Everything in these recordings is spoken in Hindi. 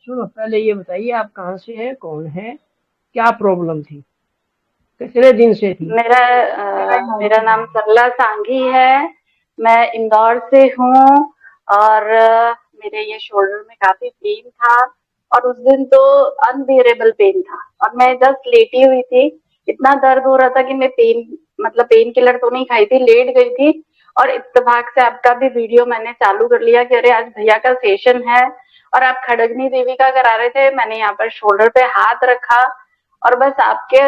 सुनो, पहले ये बताइए आप कहाँ से हैं, कौन है, क्या प्रॉब्लम थी, कितने दिन से थी? मेरा नाम सरला सांघी है। मैं इंदौर से हूँ। और मेरे ये शोल्डर में काफी पेन था। और उस दिन तो अनबियरेबल पेन था और मैं जस्ट लेटी हुई थी। इतना दर्द हो रहा था कि मैं पेन किलर तो नहीं खाई थी, लेट गई थी। और इत्तेफाक से आपका भी वीडियो मैंने चालू कर लिया कि अरे आज भैया का सेशन है और आप खड़गनी देवी का करा रहे थे। मैंने यहाँ पर शोल्डर पे हाथ रखा और बस आपके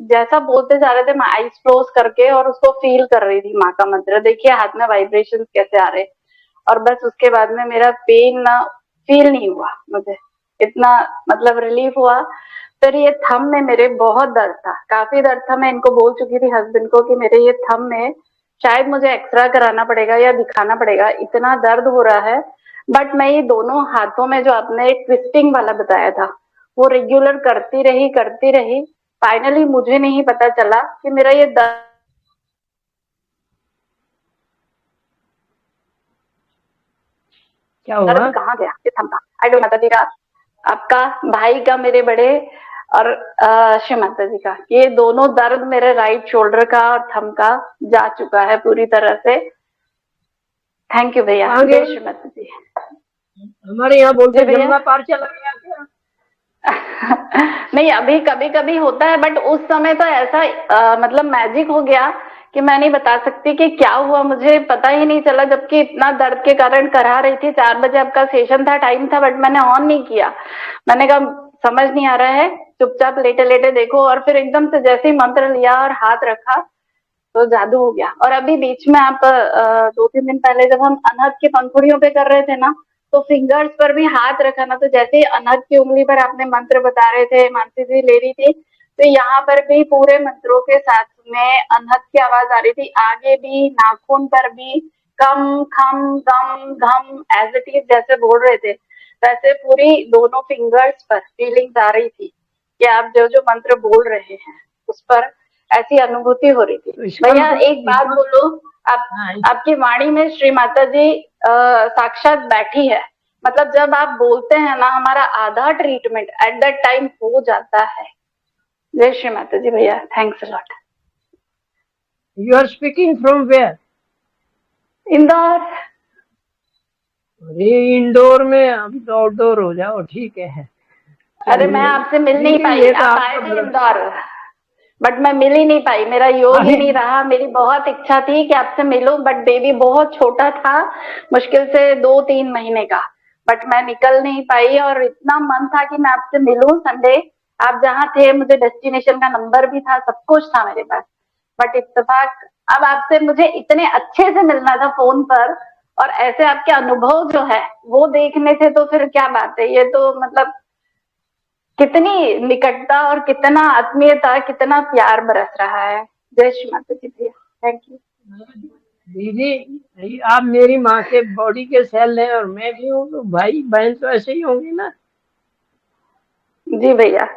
जैसा बोलते जा रहे थे, मैं आईज क्लोज करके और उसको फील कर रही थी। माँ का मंत्र देखिए हाथ में वाइब्रेशन कैसे आ रहे। और बस उसके बाद में मेरा पेन ना फील नहीं हुआ मुझे। इतना मतलब रिलीफ हुआ। फिर ये थंब में मेरे बहुत दर्द था, काफी दर्द था। मैं इनको बोल चुकी थी हस्बैंड को कि मेरे ये थंब में शायद मुझे एक्सरा कराना पड़ेगा या दिखाना पड़ेगा, इतना दर्द हो रहा है। बट मैं ये दोनों हाथों में जो आपने ट्विस्टिंग वाला बताया था वो रेगुलर करती रही। फाइनली मुझे नहीं पता चला कि मेरा ये क्या दर्द हुआ? कहाँ गया, ये थम का। आई डोंट माता जी का, आपका भाई का, मेरे बड़े और शिव माता जी का, ये दोनों दर्द मेरे राइट शोल्डर का और थम का जा चुका है पूरी तरह से। थैंक यू भैया, कहाँ जय गए? श्री माता जी। हमारे यहाँ बोलते जी हैं, भैया। गंगा पार चला गया क्या? नहीं, अभी कभी कभी होता है बट उस समय तो ऐसा मतलब मैजिक हो गया कि मैं नहीं बता सकती कि क्या हुआ, मुझे पता ही नहीं चला। जबकि इतना दर्द के कारण करा रही थी, 4 बजे आपका सेशन था, टाइम था, बट मैंने ऑन नहीं किया। मैंने कहा समझ नहीं आ रहा है, चुपचाप लेटे लेटे देखो। और फिर एकदम से जैसे ही मंत्र लिया और हाथ रखा तो जादू हो गया। और अभी बीच में आप 2-3 दिन पहले जब हम अनहद के पंखुड़ियों पे कर रहे थे ना, तो फिंगर्स पर भी हाथ रखा ना, तो जैसे ही अनहद की उंगली पर आपने मंत्र बता रहे थे, मानसी जी ले रही थी, तो यहाँ पर भी पूरे मंत्रों के साथ में अनहद की आवाज आ रही थी, आगे भी नाखून पर भी कम खम गम घम एज इट इज जैसे बोल रहे थे, वैसे पूरी दोनों फिंगर्स पर फीलिंग्स आ रही थी कि आप जो जो मंत्र बोल रहे हैं उस पर ऐसी अनुभूति हो रही थी। तो इसका भैया मतलब एक बात बोलो, आप हाँ, आपकी वाणी में श्री माता जी साक्षात बैठी है। मतलब जब आप बोलते हैं ना, हमारा आधा ट्रीटमेंट एट दैट टाइम हो जाता है। जय श्री माता जी भैया, thanks a lot. You are speaking from where? Indore. अरे इंडोर में, अभी तो आउटडोर हो जाओ, ठीक है। अरे मैं चलिए, आपसे मिल नहीं देखिए पाई, ये तो आप आए आपका थे बड़ा। इंदौर बट मैं मिल ही नहीं पाई, मेरा योग ही अरे नहीं रहा। मेरी बहुत इच्छा थी कि आपसे मिलूं बट बेबी बहुत छोटा था, मुश्किल से 2-3 महीने का। बट मैं निकल नहीं पाई और इतना मन था कि मैं आपसे मिलूं संडे। आप जहाँ थे, मुझे डेस्टिनेशन का नंबर भी था, सब कुछ था मेरे पास। बट इत्तेफाक अब आपसे मुझे इतने अच्छे से मिलना था फोन पर, और ऐसे आपके अनुभव जो है वो देखने थे, तो फिर क्या बात है। ये तो मतलब कितनी निकटता और कितना आत्मीयता, कितना प्यार बरस रहा है। जय श्री माता जी भैया, थैंक यू। दीदी, आप मेरी माँ के बॉडी के सेल हैं और मैं भी हूँ, तो भाई बहन तो ऐसे ही होंगे ना। जी भैया।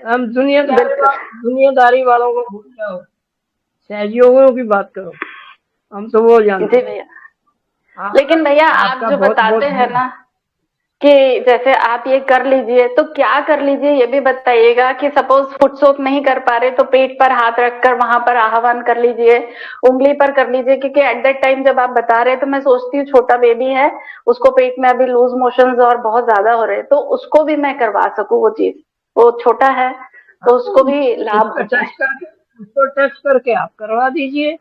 हम बिल्कुल। दुनियादारी वालों को भूल जाओ, सहयोगियों की बात करो, हम तो वो जी जानते हैं। भैया। आ, लेकिन भैया आप आपका जो बहुत बताते बहुत हैं ना कि जैसे आप ये कर लीजिए, तो क्या कर लीजिए ये भी बताइएगा। कि सपोज फुट सोप नहीं कर पा रहे तो पेट पर हाथ रखकर वहां पर आह्वान कर लीजिए, उंगली पर कर लीजिए। क्योंकि एट दैट टाइम जब आप बता रहे तो मैं सोचती हूँ छोटा बेबी है, उसको पेट में अभी लूज मोशंस और बहुत ज्यादा हो रहे हैं, तो उसको भी मैं करवा सकूं वो चीज। वो छोटा है तो उसको भी लाभ उसका हो जाए। टच करके उसको टच करके आप करवा दीजिए,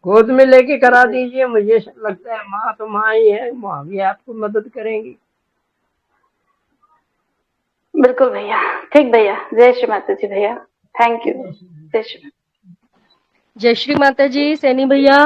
गोद में लेके करा जी दीजिए। मुझे लगता है माँ तो माँ ही है, माँ भी आपको मदद करेंगी। बिल्कुल भैया। ठीक भैया, जय श्री माता जी भैया, थैंक यू। जय श्री जय श्री माता जी सैनी भैया।